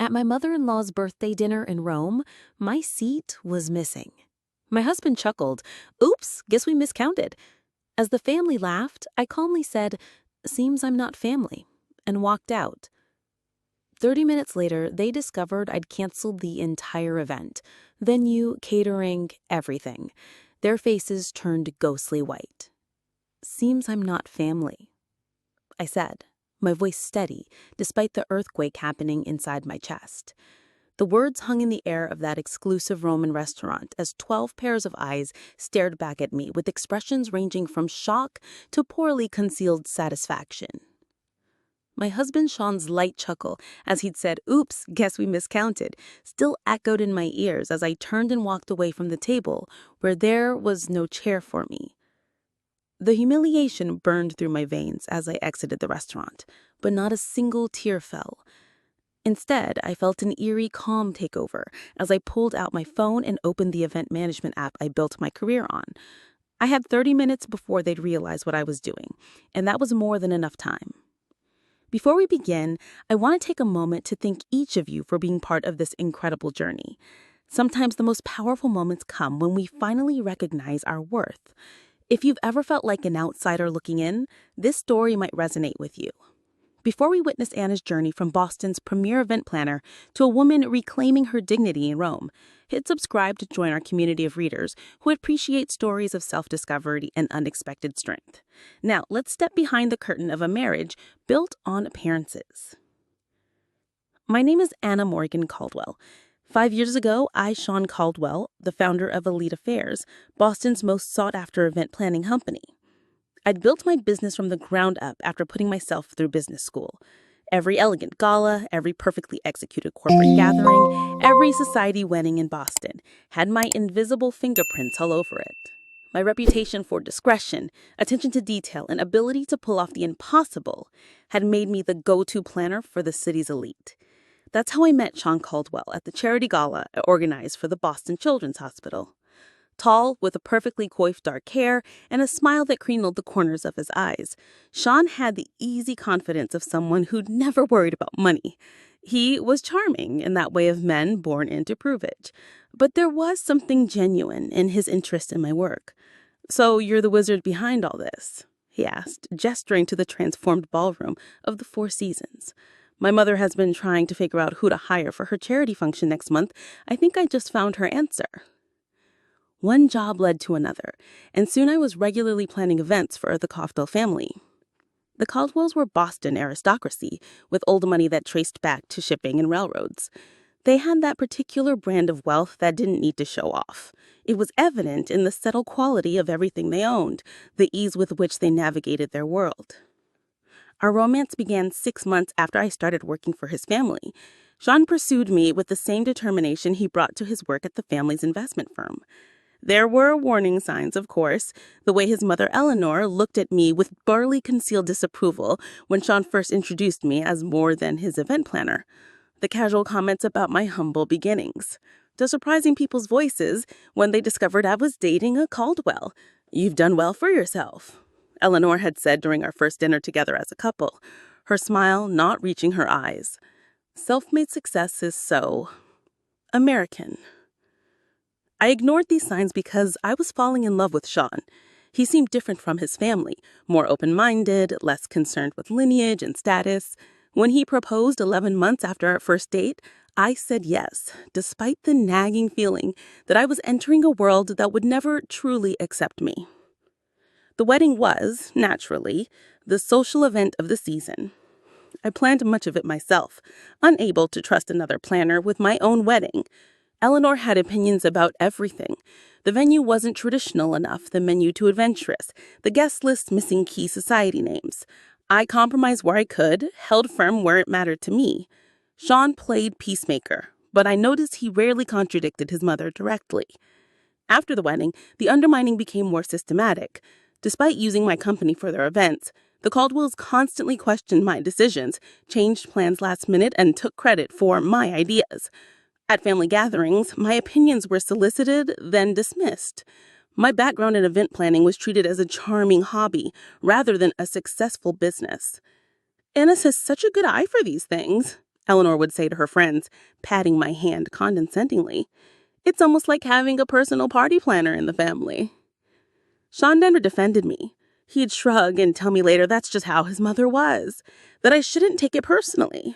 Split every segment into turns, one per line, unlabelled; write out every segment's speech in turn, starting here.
At my mother-in-law's birthday dinner in Rome, my seat was missing. My husband chuckled, "Oops, guess we miscounted." As the family laughed, I calmly said, "Seems I'm not family," and walked out. 30 minutes later, they discovered I'd canceled the entire event. Venue, catering, everything. Their faces turned ghostly white. "Seems I'm not family," I said, my voice steady, despite the earthquake happening inside my chest. The words hung in the air of that exclusive Roman restaurant as 12 pairs of eyes stared back at me with expressions ranging from shock to poorly concealed satisfaction. My husband Sean's light chuckle as he'd said, "Oops, guess we miscounted," still echoed in my ears as I turned and walked away from the table where there was no chair for me. The humiliation burned through my veins as I exited the restaurant, but not a single tear fell. Instead, I felt an eerie calm take over as I pulled out my phone and opened the event management app I built my career on. I had 30 minutes before they'd realize what I was doing, and that was more than enough time. Before we begin, I want to take a moment to thank each of you for being part of this incredible journey. Sometimes the most powerful moments come when we finally recognize our worth. If you've ever felt like an outsider looking in, this story might resonate with you. Before we witness Anna's journey from Boston's premier event planner to a woman reclaiming her dignity in Rome, hit subscribe to join our community of readers who appreciate stories of self-discovery and unexpected strength. Now, let's step behind the curtain of a marriage built on appearances. My name is Anna Morgan Caldwell. 5 years ago, Sean Caldwell, the founder of Elite Affairs, Boston's most sought-after event planning company. I'd built my business from the ground up after putting myself through business school. Every elegant gala, every perfectly executed corporate gathering, every society wedding in Boston had my invisible fingerprints all over it. My reputation for discretion, attention to detail, and ability to pull off the impossible had made me the go-to planner for the city's elite. That's how I met Sean Caldwell at the charity gala I organized for the Boston Children's Hospital. Tall, with a perfectly coiffed dark hair and a smile that crinkled the corners of his eyes, Sean had the easy confidence of someone who'd never worried about money. He was charming in that way of men born into pruvage, but there was something genuine in his interest in my work. "So you're the wizard behind all this?" he asked, gesturing to the transformed ballroom of the Four Seasons. "My mother has been trying to figure out who to hire for her charity function next month. I think I just found her answer." One job led to another, and soon I was regularly planning events for the Caldwell family. The Caldwells were Boston aristocracy, with old money that traced back to shipping and railroads. They had that particular brand of wealth that didn't need to show off. It was evident in the settled quality of everything they owned, the ease with which they navigated their world. Our romance began 6 months after I started working for his family. Sean pursued me with the same determination he brought to his work at the family's investment firm. There were warning signs, of course. The way his mother Eleanor looked at me with barely concealed disapproval when Sean first introduced me as more than his event planner. The casual comments about my humble beginnings. The surprising people's voices when they discovered I was dating a Caldwell. "You've done well for yourself," Eleanor had said during our first dinner together as a couple, her smile not reaching her eyes. Self-made success is so American. I ignored these signs because I was falling in love with Sean. He seemed different from his family, more open-minded, less concerned with lineage and status. When he proposed 11 months after our first date, I said yes, despite the nagging feeling that I was entering a world that would never truly accept me. The wedding was, naturally, the social event of the season. I planned much of it myself, unable to trust another planner with my own wedding. Eleanor had opinions about everything. The venue wasn't traditional enough, the menu too adventurous, the guest list missing key society names. I compromised where I could, held firm where it mattered to me. Sean played peacemaker, but I noticed he rarely contradicted his mother directly. After the wedding, the undermining became more systematic. Despite using my company for their events, the Caldwells constantly questioned my decisions, changed plans last minute, and took credit for my ideas. At family gatherings, my opinions were solicited, then dismissed. My background in event planning was treated as a charming hobby rather than a successful business. "Anna has such a good eye for these things,"
Eleanor would say to her friends, patting my hand condescendingly. It's almost like having a personal party planner in the family. Sean never defended me. He'd shrug and tell me later that's just how his mother was, that I shouldn't take it personally.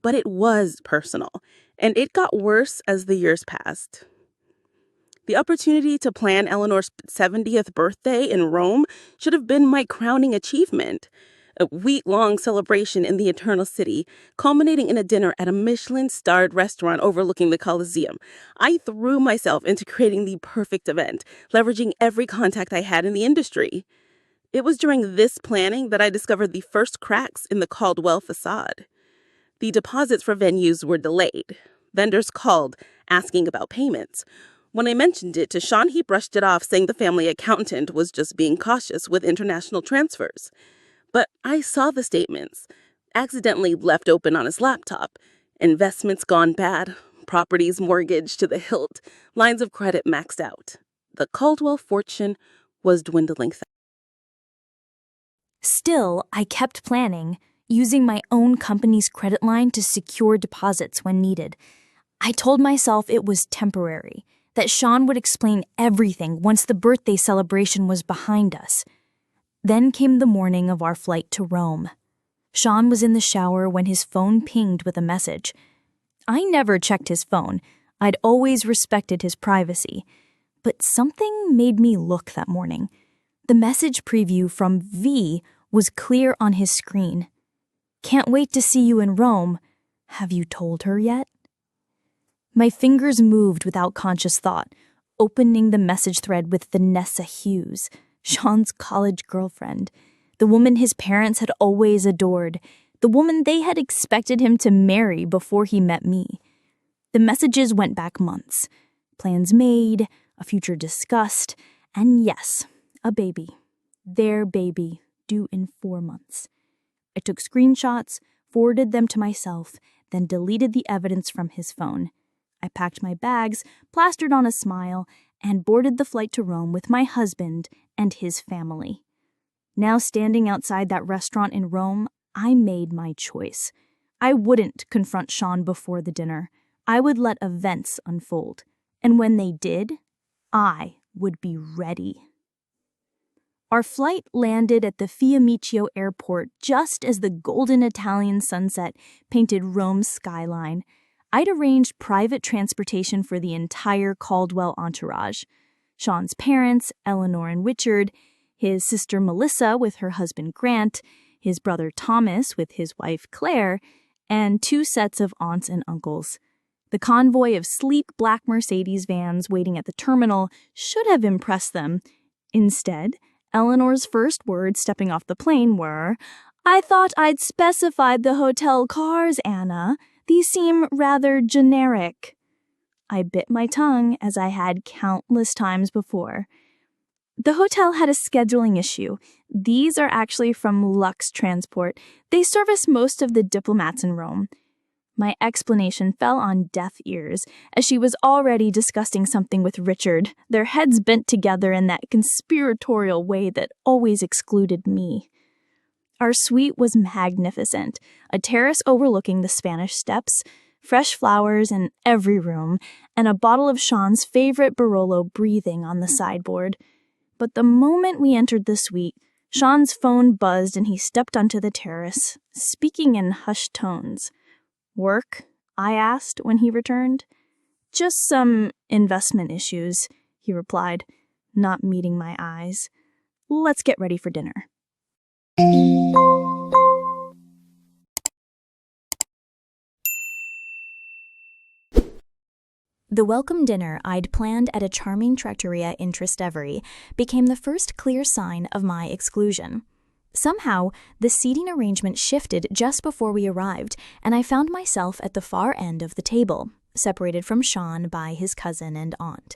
But it was personal, and it got worse as the years passed. The opportunity to plan Eleanor's 70th birthday in Rome should have been my crowning achievement. A week-long celebration in the Eternal City, culminating in a dinner at a Michelin-starred restaurant overlooking the Colosseum. I threw myself into creating the perfect event, leveraging every contact I had in the industry. It was during this planning that I discovered the first cracks in the Caldwell facade. The deposits for venues were delayed. Vendors called, asking about payments. When I mentioned it to Sean, he brushed it off, saying the family accountant was just being cautious with international transfers. But I saw the statements, accidentally left open on his laptop. Investments gone bad, properties mortgaged to the hilt, lines of credit maxed out. The Caldwell fortune was dwindling fast.
Still, I kept planning, using my own company's credit line to secure deposits when needed. I told myself it was temporary, that Sean would explain everything once the birthday celebration was behind us. Then came the morning of our flight to Rome. Sean was in the shower when his phone pinged with a message. I never checked his phone. I'd always respected his privacy. But something made me look that morning. The message preview from V was clear on his screen. Can't wait to see you in Rome. Have you told her yet? My fingers moved without conscious thought, opening the message thread with Vanessa Hughes, Sean's college girlfriend, the woman his parents had always adored, the woman they had expected him to marry before he met me. The messages went back months. Plans made, a future discussed, and yes, a baby. Their baby, due in 4 months. I took screenshots, forwarded them to myself, then deleted the evidence from his phone. I packed my bags, plastered on a smile, and boarded the flight to Rome with my husband and his family. Now standing outside that restaurant in Rome, I made my choice. I wouldn't confront Sean before the dinner. I would let events unfold. And when they did, I would be ready. Our flight landed at the Fiumicino airport just as the golden Italian sunset painted Rome's skyline. I'd arranged private transportation for the entire Caldwell entourage. Sean's parents, Eleanor and Richard, his sister Melissa with her husband Grant, his brother Thomas with his wife Claire, and 2 sets of aunts and uncles. The convoy of sleek black Mercedes vans waiting at the terminal should have impressed them. Instead, Eleanor's first words stepping off the plane were, "I thought I'd specified the hotel cars, Anna. These seem rather generic." I bit my tongue as I had countless times before. The hotel had a scheduling issue. These are actually from Lux Transport. They service most of the diplomats in Rome. My explanation fell on deaf ears, as she was already discussing something with Richard, their heads bent together in that conspiratorial way that always excluded me. Our suite was magnificent, a terrace overlooking the Spanish Steps, fresh flowers in every room, and a bottle of Sean's favorite Barolo breathing on the sideboard. But the moment we entered the suite, Sean's phone buzzed and he stepped onto the terrace, speaking in hushed tones. "Work?" I asked when he returned. "Just some investment issues," he replied, not meeting my eyes. "Let's get ready for dinner." The welcome dinner I'd planned at a charming trattoria in Trastevere became the first clear sign of my exclusion. Somehow, the seating arrangement shifted just before we arrived, and I found myself at the far end of the table, separated from Sean by his cousin and aunt.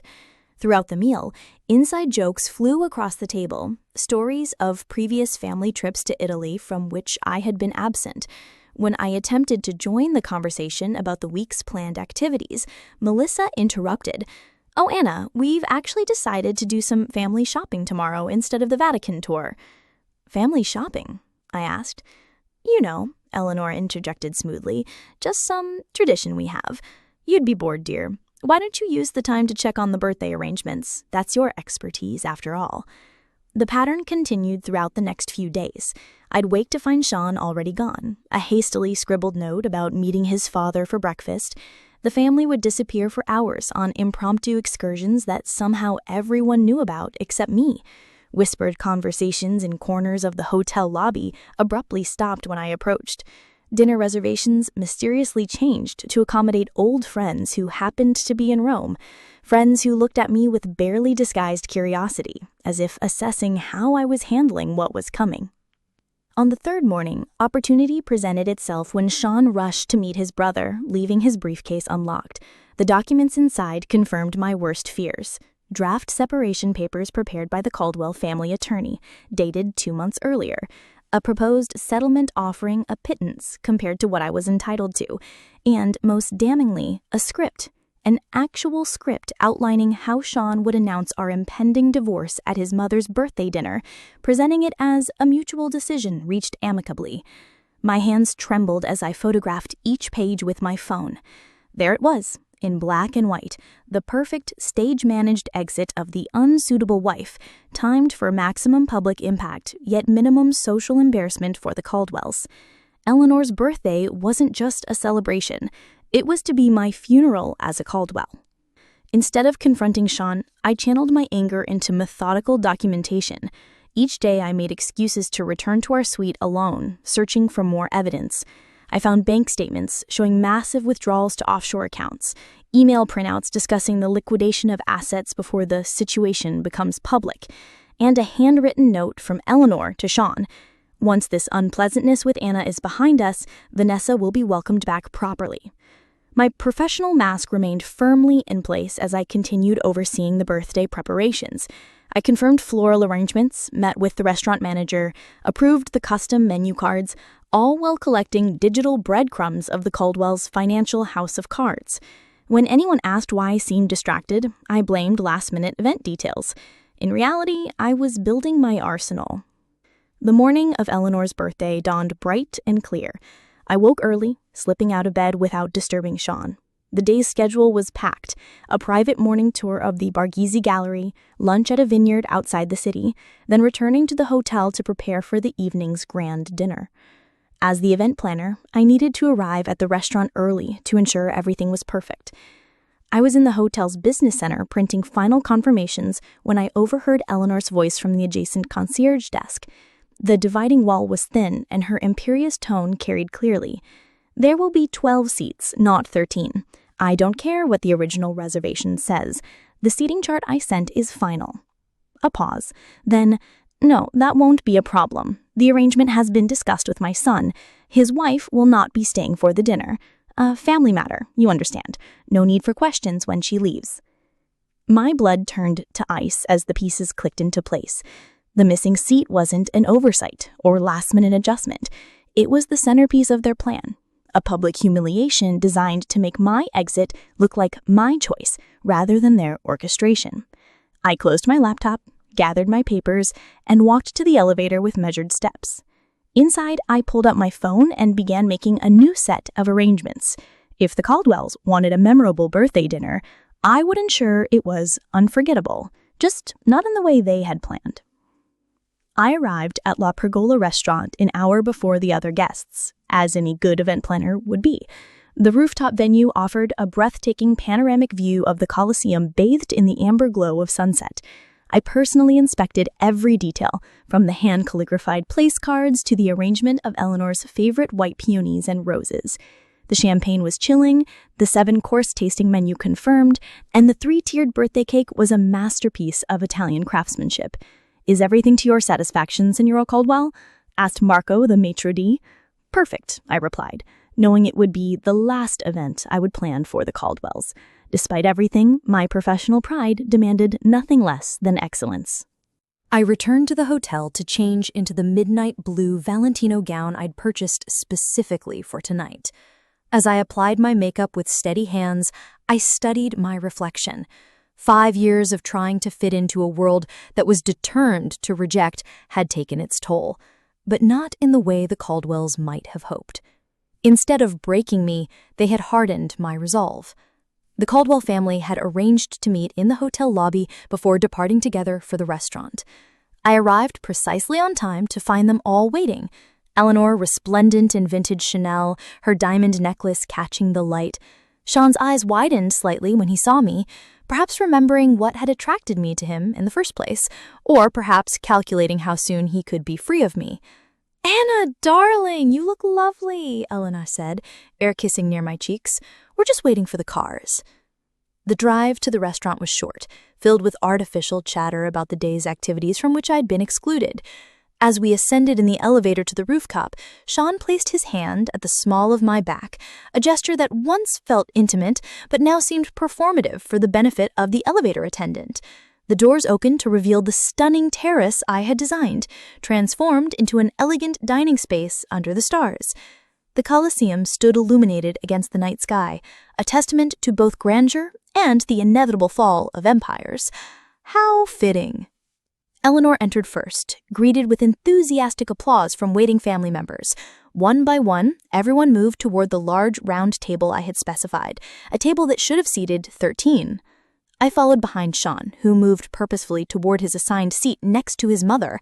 Throughout the meal, inside jokes flew across the table, stories of previous family trips to Italy from which I had been absent. When I attempted to join the conversation about the week's planned activities, Melissa interrupted. "Oh, Anna, we've actually decided to do some family shopping tomorrow instead of the Vatican tour." "Family shopping?" I asked. "You know, Eleanor interjected smoothly. Just some tradition we have. You'd be bored, dear. Why don't you use the time to check on the birthday arrangements? That's your expertise, after all. The pattern continued throughout the next few days. I'd wake to find Sean already gone, a hastily scribbled note about meeting his father for breakfast. The family would disappear for hours on impromptu excursions that somehow everyone knew about except me. Whispered conversations in corners of the hotel lobby abruptly stopped when I approached. Dinner reservations mysteriously changed to accommodate old friends who happened to be in Rome, friends who looked at me with barely disguised curiosity, as if assessing how I was handling what was coming. On the third morning, opportunity presented itself when Sean rushed to meet his brother, leaving his briefcase unlocked. The documents inside confirmed my worst fears. Draft separation papers prepared by the Caldwell family attorney, dated 2 months earlier. A proposed settlement offering a pittance compared to what I was entitled to. And, most damningly, a script. An actual script outlining how Sean would announce our impending divorce at his mother's birthday dinner, presenting it as a mutual decision reached amicably. My hands trembled as I photographed each page with my phone. There it was, in black and white, the perfect stage-managed exit of the unsuitable wife, timed for maximum public impact, yet minimum social embarrassment for the Caldwells. Eleanor's birthday wasn't just a celebration. It was to be my funeral as a Caldwell. Instead of confronting Sean, I channeled my anger into methodical documentation. Each day I made excuses to return to our suite alone, searching for more evidence. I found bank statements showing massive withdrawals to offshore accounts, email printouts discussing the liquidation of assets before the situation becomes public, and a handwritten note from Eleanor to Sean. Once this unpleasantness with Anna is behind us, Vanessa will be welcomed back properly. My professional mask remained firmly in place as I continued overseeing the birthday preparations. I confirmed floral arrangements, met with the restaurant manager, approved the custom menu cards, all while collecting digital breadcrumbs of the Caldwell's financial house of cards. When anyone asked why I seemed distracted, I blamed last-minute event details. In reality, I was building my arsenal. The morning of Eleanor's birthday dawned bright and clear. I woke early, slipping out of bed without disturbing Sean. The day's schedule was packed: a private morning tour of the Borghese Gallery, lunch at a vineyard outside the city, then returning to the hotel to prepare for the evening's grand dinner. As the event planner, I needed to arrive at the restaurant early to ensure everything was perfect. I was in the hotel's business center printing final confirmations when I overheard Eleanor's voice from the adjacent concierge desk. The dividing wall was thin, and her imperious tone carried clearly. There will be 12 seats, not 13. I don't care what the original reservation says. The seating chart I sent is final. A pause. Then, no, that won't be a problem. The arrangement has been discussed with my son. His wife will not be staying for the dinner. A family matter, you understand. No need for questions when she leaves. My blood turned to ice as the pieces clicked into place. The missing seat wasn't an oversight or last-minute adjustment. It was the centerpiece of their plan, a public humiliation designed to make my exit look like my choice rather than their orchestration. I closed my laptop, gathered my papers, and walked to the elevator with measured steps. Inside, I pulled out my phone and began making a new set of arrangements. If the Caldwells wanted a memorable birthday dinner, I would ensure it was unforgettable, just not in the way they had planned. I arrived at La Pergola restaurant an hour before the other guests, as any good event planner would be. The rooftop venue offered a breathtaking panoramic view of the Colosseum bathed in the amber glow of sunset. I personally inspected every detail, from the hand-calligraphied place cards to the arrangement of Eleanor's favorite white peonies and roses. The champagne was chilling, the 7-course tasting menu confirmed, and the 3-tiered birthday cake was a masterpiece of Italian craftsmanship. "Is everything to your satisfaction, Signora Caldwell?" asked Marco, the maitre d'. "Perfect," I replied, knowing it would be the last event I would plan for the Caldwells. Despite everything, my professional pride demanded nothing less than excellence.
I returned to the hotel to change into the midnight blue Valentino gown I'd purchased specifically for tonight. As I applied my makeup with steady hands, I studied my reflection. 5 years of trying to fit into a world that was determined to reject had taken its toll.
but not in the way the Caldwells might have hoped. Instead of breaking me, they had hardened my resolve. The Caldwell family had arranged to meet in the hotel lobby before departing together for the restaurant. I arrived precisely on time to find them all waiting. Eleanor, resplendent in vintage Chanel, her diamond necklace catching the light. Sean's eyes widened slightly when he saw me, perhaps remembering what had attracted me to him in the first place, or perhaps calculating how soon he could be free of me. "Anna, darling, you look lovely," Eleanor said, air-kissing near my cheeks. "We're just waiting for the cars." The drive to the restaurant was short, filled with artificial chatter about the day's activities from which I'd been excluded. As we ascended in the elevator to the rooftop, Sean placed his hand at the small of my back, a gesture that once felt intimate but now seemed performative for the benefit of the elevator attendant. The doors opened to reveal the stunning terrace I had designed, transformed into an elegant dining space under the stars. The Colosseum stood illuminated against the night sky, a testament to both grandeur and the inevitable fall of empires. How fitting. Eleanor entered first, greeted with enthusiastic applause from waiting family members. One by one, everyone moved toward the large round table I had specified, a table that should have seated 13. I followed behind Sean, who moved purposefully toward his assigned seat next to his mother.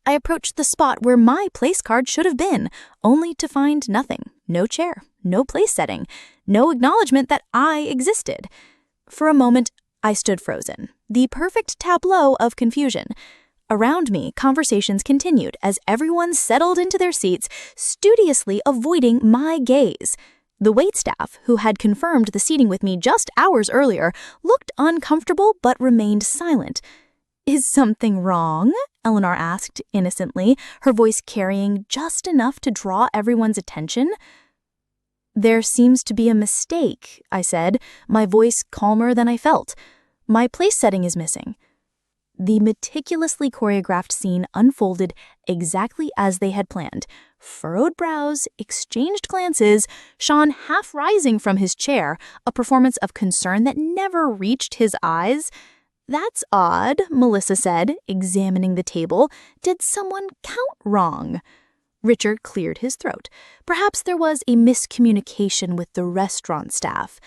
I approached the spot where my place card should have been, only to find nothing. No chair, no place setting, no acknowledgement that I existed. For a moment, I stood frozen, the perfect tableau of confusion. Around me, conversations continued as everyone settled into their seats, studiously avoiding my gaze. The waitstaff, who had confirmed the seating with me just hours earlier, looked uncomfortable but remained silent. "Is something wrong?" Eleanor asked innocently, her voice carrying just enough to draw everyone's attention. "There seems to be a mistake," I said, my voice calmer than I felt. "My place setting is missing." The meticulously choreographed scene unfolded exactly as they had planned. Furrowed brows, exchanged glances, Sean half rising from his chair, a performance of concern that never reached his eyes. "That's odd," Melissa said, examining the table. "Did someone count wrong?" Richard cleared his throat. Perhaps there was a miscommunication with the restaurant staff.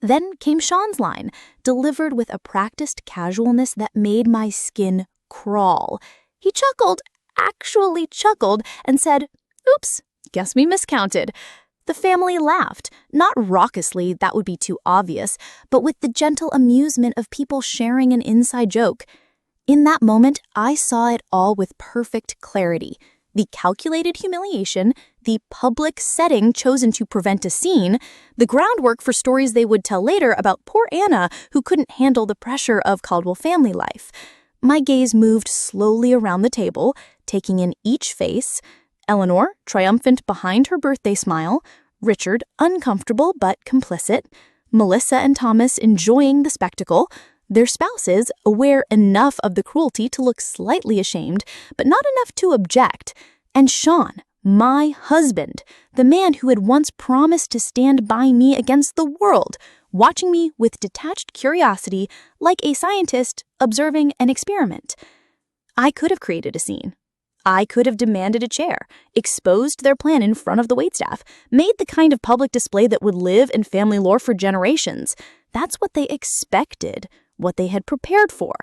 Then came Sean's line, delivered with a practiced casualness that made my skin crawl. He chuckled, actually chuckled, and said, "Oops, guess we miscounted." The family laughed, not raucously, that would be too obvious, but with the gentle amusement of people sharing an inside joke. In that moment, I saw it all with perfect clarity. The calculated humiliation, the public setting chosen to prevent a scene, the groundwork for stories they would tell later about poor Anna who couldn't handle the pressure of Caldwell family life. My gaze moved slowly around the table, taking in each face. Eleanor, triumphant behind her birthday smile, Richard, uncomfortable but complicit, Melissa and Thomas enjoying the spectacle, their spouses aware enough of the cruelty to look slightly ashamed, but not enough to object, and Sean, my husband, the man who had once promised to stand by me against the world, watching me with detached curiosity like a scientist observing an experiment. I could have created a scene. I could have demanded a chair, exposed their plan in front of the waitstaff, made the kind of public display that would live in family lore for generations. That's what they expected, what they had prepared for.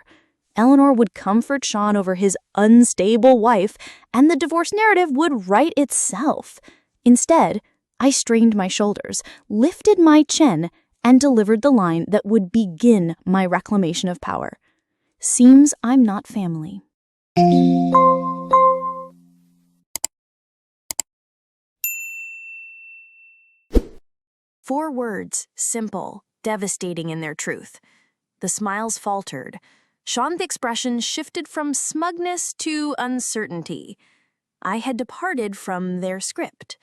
Eleanor would comfort Sean over his unstable wife, and the divorce narrative would write itself. Instead, I strained my shoulders, lifted my chin, and delivered the line that would begin my reclamation of power. "Seems I'm not family." Four words, simple, devastating in their truth. The smiles faltered. Sean's expression shifted from smugness to uncertainty. I had departed from their script.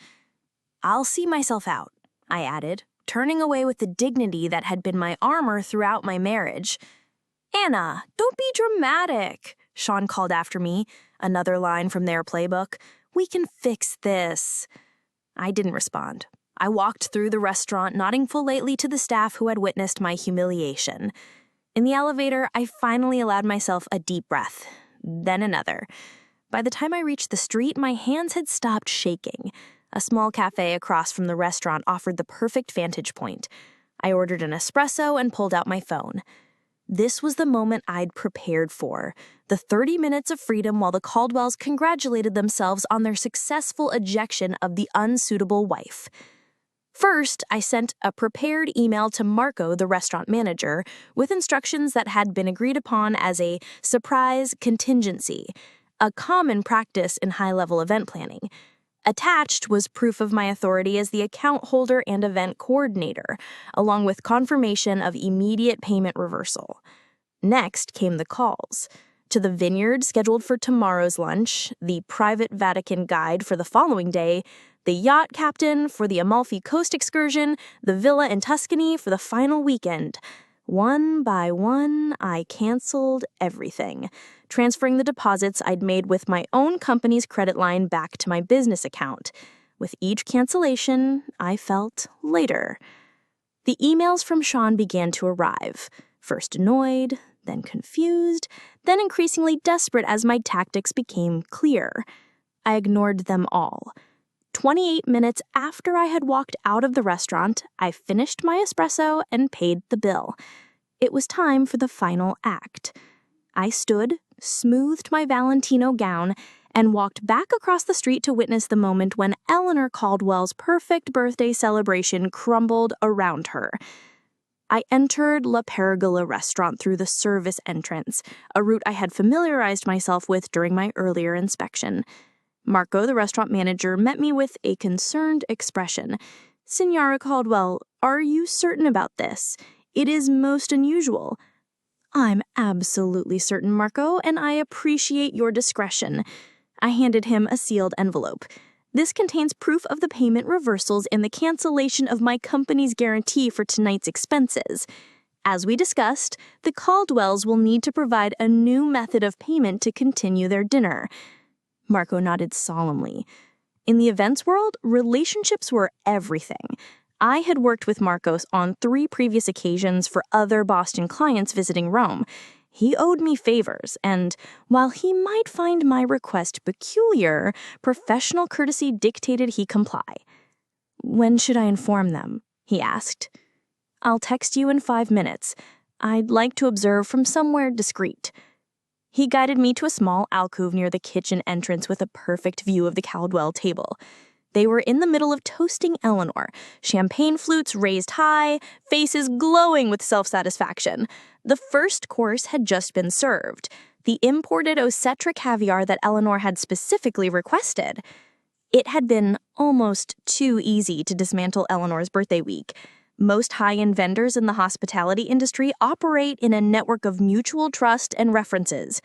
"I'll see myself out," I added, turning away with the dignity that had been my armor throughout my marriage. "Anna, don't be dramatic," Sean called after me, another line from their playbook. "We can fix this." I didn't respond. I walked through the restaurant, nodding politely to the staff who had witnessed my humiliation. In the elevator, I finally allowed myself a deep breath, then another. by the time I reached the street, my hands had stopped shaking. A small cafe across from the restaurant offered the perfect vantage point. I ordered an espresso and pulled out my phone. This was the moment I'd prepared for, the 30 minutes of freedom while the Caldwells congratulated themselves on their successful ejection of the unsuitable wife. First, I sent a prepared email to Marco, the restaurant manager, with instructions that had been agreed upon as a surprise contingency, a common practice in high-level event planning. Attached was proof of my authority as the account holder and event coordinator, along with confirmation of immediate payment reversal. Next came the calls. To the vineyard scheduled for tomorrow's lunch, the private Vatican guide for the following day, the yacht captain for the Amalfi Coast excursion, the villa in Tuscany for the final weekend. One by one, I canceled everything, transferring the deposits I'd made with my own company's credit line back to my business account. With each cancellation, I felt lighter. The emails from Sean began to arrive, first annoyed, then confused, then increasingly desperate as my tactics became clear. I ignored them all. 28 minutes after I had walked out of the restaurant, I finished my espresso and paid the bill. It was time for the final act. I stood, smoothed my Valentino gown, and walked back across the street to witness the moment when Eleanor Caldwell's perfect birthday celebration crumbled around her. I entered La Pergola restaurant through the service entrance, a route I had familiarized myself with during my earlier inspection. Marco, the restaurant manager, met me with a concerned expression. "Signora Caldwell, are you certain about this? It is most unusual." "I'm absolutely certain, Marco, and I appreciate your discretion." I handed him a sealed envelope. "This contains proof of the payment reversals and the cancellation of my company's guarantee for tonight's expenses. As we discussed, the Caldwells will need to provide a new method of payment to continue their dinner." Marco nodded solemnly. In the events world, relationships were everything. I had worked with Marcos on 3 previous occasions for other Boston clients visiting Rome. He owed me favors, and while he might find my request peculiar, professional courtesy dictated he comply. "When should I inform them?" he asked. "I'll text you in 5 minutes. I'd like to observe from somewhere discreet." He guided me to a small alcove near the kitchen entrance with a perfect view of the Caldwell table. They were in the middle of toasting Eleanor, champagne flutes raised high, faces glowing with self-satisfaction. The first course had just been served, the imported Osetra caviar that Eleanor had specifically requested. It had been almost too easy to dismantle Eleanor's birthday week. Most high-end vendors in the hospitality industry operate in a network of mutual trust and references.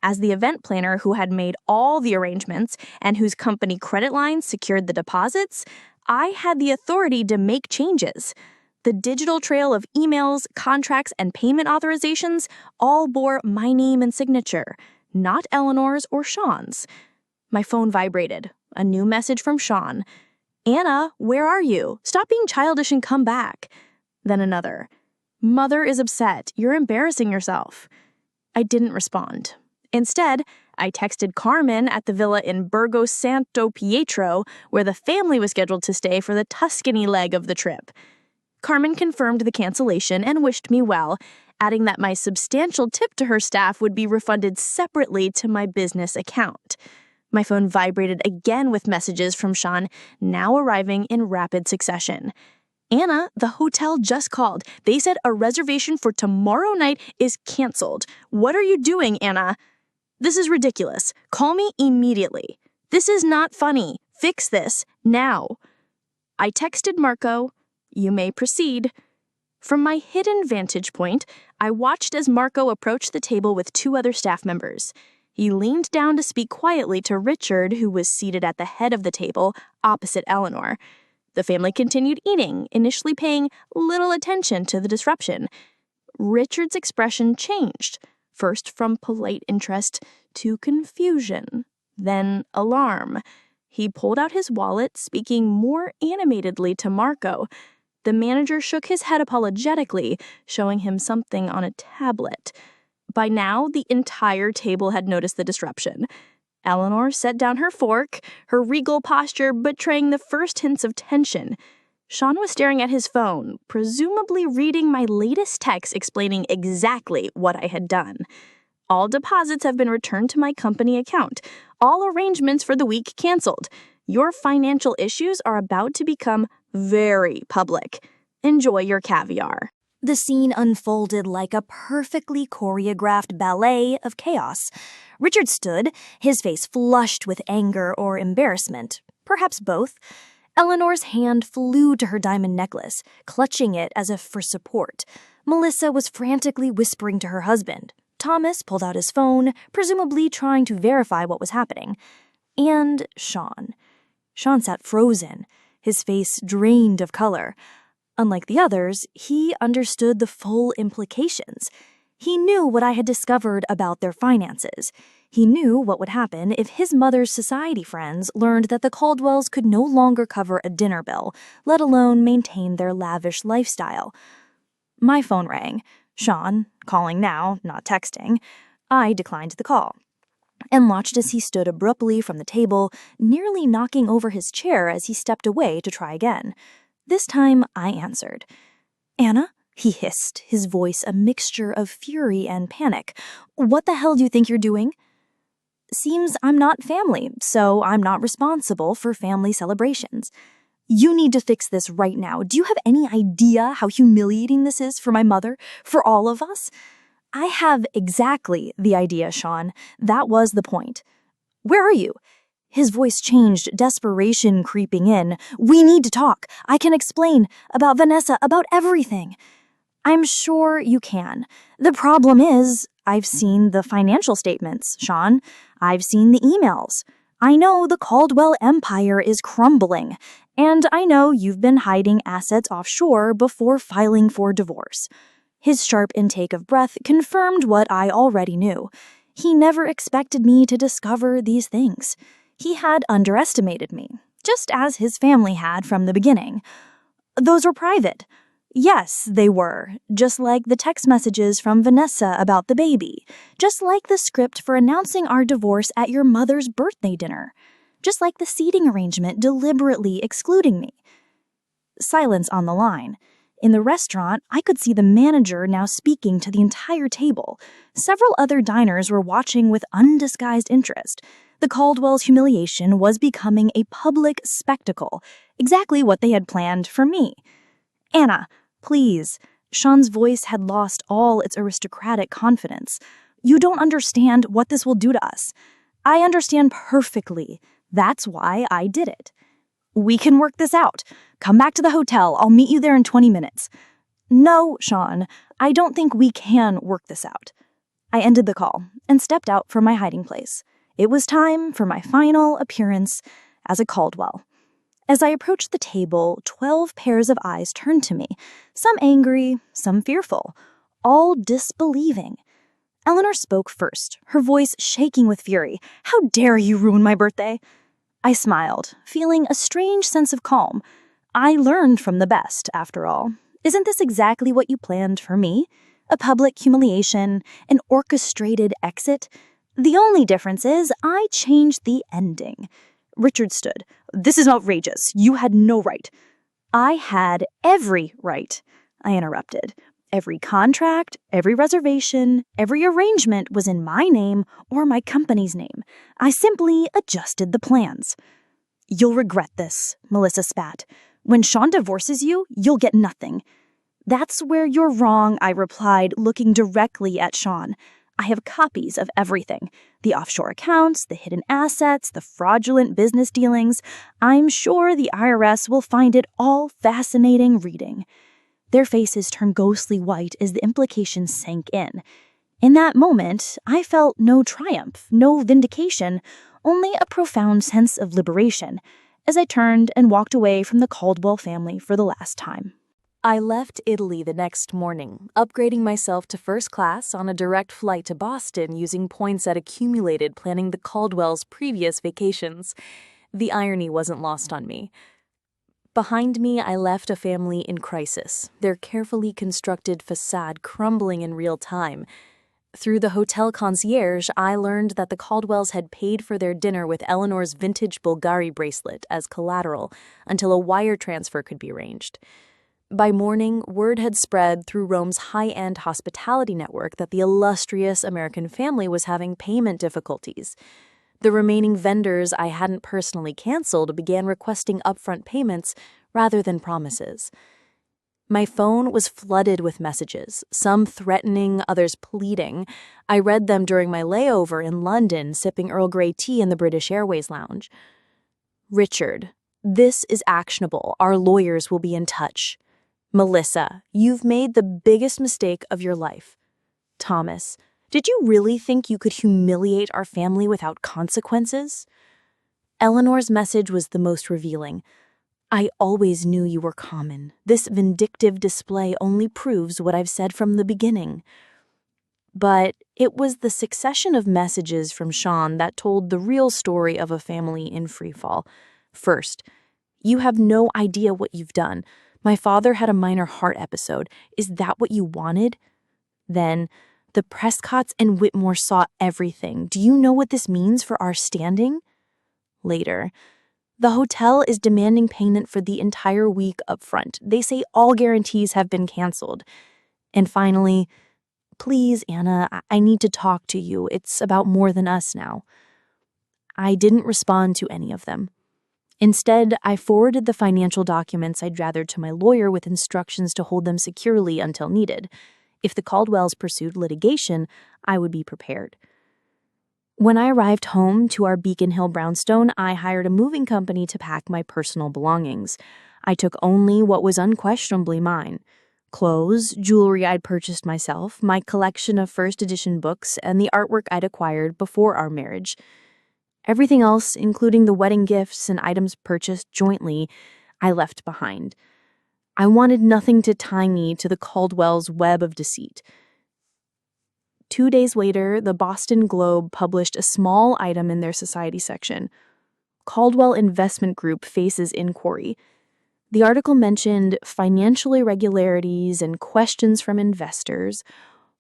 As the event planner who had made all the arrangements and whose company credit lines secured the deposits, I had the authority to make changes. The digital trail of emails, contracts, and payment authorizations all bore my name and signature, not Eleanor's or Sean's. My phone vibrated. A new message from Sean. "Anna, where are you? Stop being childish and come back." Then another. "Mother is upset. You're embarrassing yourself." I didn't respond. Instead, I texted Carmen at the villa in Borgo Santo Pietro, where the family was scheduled to stay for the Tuscany leg of the trip. Carmen confirmed the cancellation and wished me well, adding that my substantial tip to her staff would be refunded separately to my business account. My phone vibrated again with messages from Sean, now arriving in rapid succession. "Anna, the hotel just called. They said a reservation for tomorrow night is canceled. What are you doing, Anna? This is ridiculous. Call me immediately. This is not funny. Fix this, now." I texted Marco, "You may proceed." From my hidden vantage point, I watched as Marco approached the table with 2 other staff members. He leaned down to speak quietly to Richard, who was seated at the head of the table, opposite Eleanor. The family continued eating, initially paying little attention to the disruption. Richard's expression changed, first from polite interest to confusion, then alarm. He pulled out his wallet, speaking more animatedly to Marco. The manager shook his head apologetically, showing him something on a tablet. By now, the entire table had noticed the disruption. Eleanor set down her fork, her regal posture betraying the first hints of tension. Sean was staring at his phone, presumably reading my latest text explaining exactly what I had done. All deposits have been returned to my company account. All arrangements for the week canceled. Your financial issues are about to become very public. Enjoy your caviar. The scene unfolded like a perfectly choreographed ballet of chaos. Richard stood, his face flushed with anger or embarrassment, perhaps both. Eleanor's hand flew to her diamond necklace, clutching it as if for support. Melissa was frantically whispering to her husband. Thomas pulled out his phone, presumably trying to verify what was happening. And Sean. Sean sat frozen, his face drained of color. Unlike the others, he understood the full implications. He knew what I had discovered about their finances. He knew what would happen if his mother's society friends learned that the Caldwells could no longer cover a dinner bill, let alone maintain their lavish lifestyle. My phone rang. Sean, calling now, not texting. I declined the call and watched as he stood abruptly from the table, nearly knocking over his chair as he stepped away to try again. This time, I answered. "Anna?" he hissed, his voice a mixture of fury and panic. "What the hell do you think you're doing?" "Seems I'm not family, so I'm not responsible for family celebrations. You need to fix this right now. Do you have any idea how humiliating this is for my mother, for all of us?" "I have exactly the idea, Sean. That was the point." "Where are you?" His voice changed, desperation creeping in. "We need to talk. I can explain. About Vanessa, about everything." "I'm sure you can. The problem is, I've seen the financial statements, Sean. I've seen the emails. I know the Caldwell empire is crumbling. And I know you've been hiding assets offshore before filing for divorce." His sharp intake of breath confirmed what I already knew. He never expected me to discover these things. He had underestimated me, just as his family had from the beginning. "Those were private." "Yes, they were, just like the text messages from Vanessa about the baby, just like the script for announcing our divorce at your mother's birthday dinner, just like the seating arrangement deliberately excluding me." Silence on the line. In the restaurant, I could see the manager now speaking to the entire table. Several other diners were watching with undisguised interest. The Caldwell's humiliation was becoming a public spectacle, exactly what they had planned for me. "Anna, please." Sean's voice had lost all its aristocratic confidence. "You don't understand what this will do to us." "I understand perfectly. That's why I did it." "We can work this out. Come back to the hotel. I'll meet you there in 20 minutes. "No, Sean, I don't think we can work this out." I ended the call and stepped out from my hiding place. It was time for my final appearance as a Caldwell. As I approached the table, 12 pairs of eyes turned to me, some angry, some fearful, all disbelieving. Eleanor spoke first, her voice shaking with fury. "How dare you ruin my birthday?" I smiled, feeling a strange sense of calm. I learned from the best, after all. Isn't this exactly what you planned for me? A public humiliation, an orchestrated exit? The only difference is I changed the ending. Richard stood. "This is outrageous. You had no right." "I had every right," I interrupted. Every contract, every reservation, every arrangement was in my name or my company's name. I simply adjusted the plans. "You'll regret this," Melissa spat. "When Sean divorces you, you'll get nothing." "That's where you're wrong," I replied, looking directly at Sean. "I have copies of everything. The offshore accounts, the hidden assets, the fraudulent business dealings. I'm sure the IRS will find it all fascinating reading." Their faces turned ghostly white as the implications sank in. In that moment, I felt no triumph, no vindication, only a profound sense of liberation, as I turned and walked away from the Caldwell family for the last time. I left Italy the next morning, upgrading myself to first class on a direct flight to Boston using points I'd accumulated planning the Caldwells' previous vacations. The irony wasn't lost on me. Behind me, I left a family in crisis, their carefully constructed facade crumbling in real time.
Through the hotel concierge, I learned that the Caldwells had paid for their dinner with Eleanor's vintage Bulgari bracelet as collateral until a wire transfer could be arranged. By morning, word had spread through Rome's high-end hospitality network that the illustrious American family was having payment difficulties. The remaining vendors I hadn't personally canceled began requesting upfront payments rather than promises. My phone was flooded with messages, some threatening, others pleading. I read them during my layover in London, sipping Earl Grey tea in the British Airways lounge. Richard, this is actionable. Our lawyers will be in touch. Melissa, you've made the biggest mistake of your life. Thomas, did you really think you could humiliate our family without consequences? Eleanor's message was the most revealing. I always knew you were common. This vindictive display only proves what I've said from the beginning. But it was the succession of messages from Sean that told the real story of a family in freefall. First, you have no idea what you've done. My father had a minor heart episode. Is that what you wanted? Then, the Prescotts and Whitmore saw everything. Do you know what this means for our standing? Later, the hotel is demanding payment for the entire week up front. They say all guarantees have been canceled. And finally, please, Anna, I need to talk to you. It's about more than us now. I didn't respond to any of them. Instead, I forwarded the financial documents I'd gathered to my lawyer with instructions to hold them securely until needed. If the Caldwells pursued litigation, I would be prepared. When I arrived home to our Beacon Hill brownstone, I hired a moving company to pack my personal belongings. I took only what was unquestionably mine: clothes, jewelry I'd purchased myself, my collection of first edition books, and the artwork I'd acquired before our marriage. Everything else, including the wedding gifts and items purchased jointly, I left behind. I wanted nothing to tie me to the Caldwells' web of deceit. 2 days later, the Boston Globe published a small item in their society section. Caldwell Investment Group faces inquiry. The article mentioned financial irregularities and questions from investors.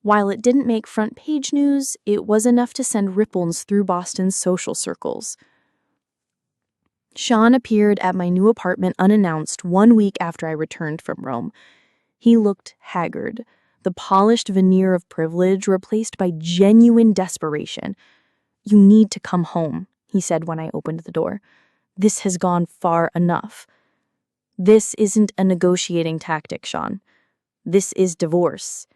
While it didn't make front page news, it was enough to send ripples through Boston's social circles. Sean appeared at my new apartment unannounced 1 week after I returned from Rome. He looked haggard, the polished veneer of privilege replaced by genuine desperation. "You need to come home," he said when I opened the door. "This has gone far enough." "This isn't a negotiating tactic, Sean. This is divorce."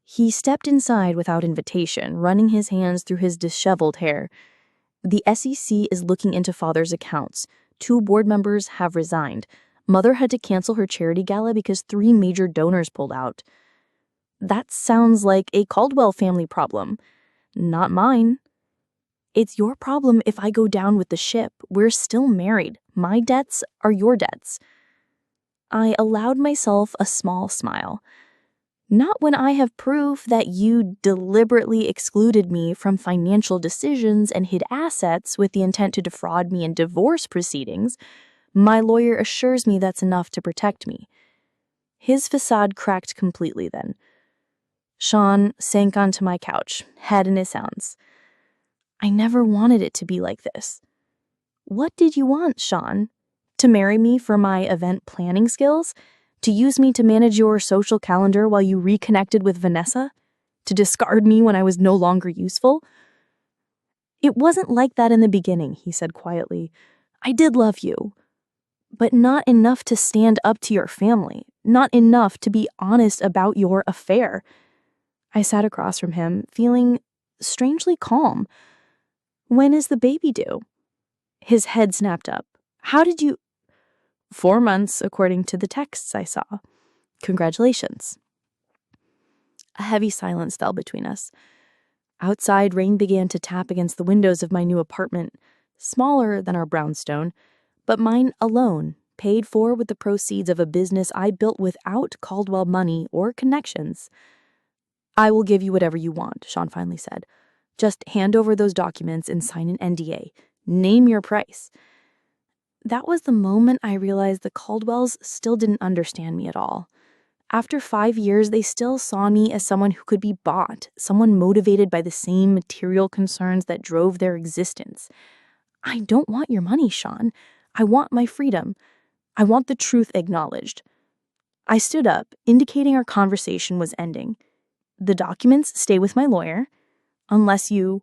He stepped inside without invitation, running his hands through his disheveled hair. "The SEC is looking into Father's accounts. 2 board members have resigned. Mother had to cancel her charity gala because 3 major donors pulled out." "That sounds like a Caldwell family problem. Not mine." "It's your problem if I go down with the ship. We're still married. My debts are your debts." I allowed myself a small smile. "Not when I have proof that you deliberately excluded me from financial decisions and hid assets with the intent to defraud me in divorce proceedings. My lawyer assures me that's enough to protect me." His facade cracked completely then. Sean sank onto my couch, head in his hands. "I never wanted it to be like this." "What did you want, Sean? To marry me for my event planning skills? To use me to manage your social calendar while you reconnected with Vanessa? To discard me when I was no longer useful?" "It wasn't like that in the beginning," he said quietly. "I did love you, but not enough to stand up to your family, not enough to be honest about your affair." I sat across from him, feeling strangely calm. "When is the baby due?" His head snapped up. "How did you—" "4 months, according to the texts I saw. Congratulations." A heavy silence fell between us. Outside, rain began to tap against the windows of my new apartment, smaller than our brownstone, but mine alone, paid for with the proceeds of a business I built without Caldwell money or connections. "I will give you whatever you want," Sean finally said. "Just hand over those documents and sign an NDA. Name your price." That was the moment I realized the Caldwells still didn't understand me at all.
After 5 years, they still saw me as someone who could be bought, someone motivated by the same material concerns that drove their existence. I don't want your money, Sean. I want my freedom. I want the truth acknowledged. I stood up, indicating our conversation was ending. The documents stay with my lawyer, unless you...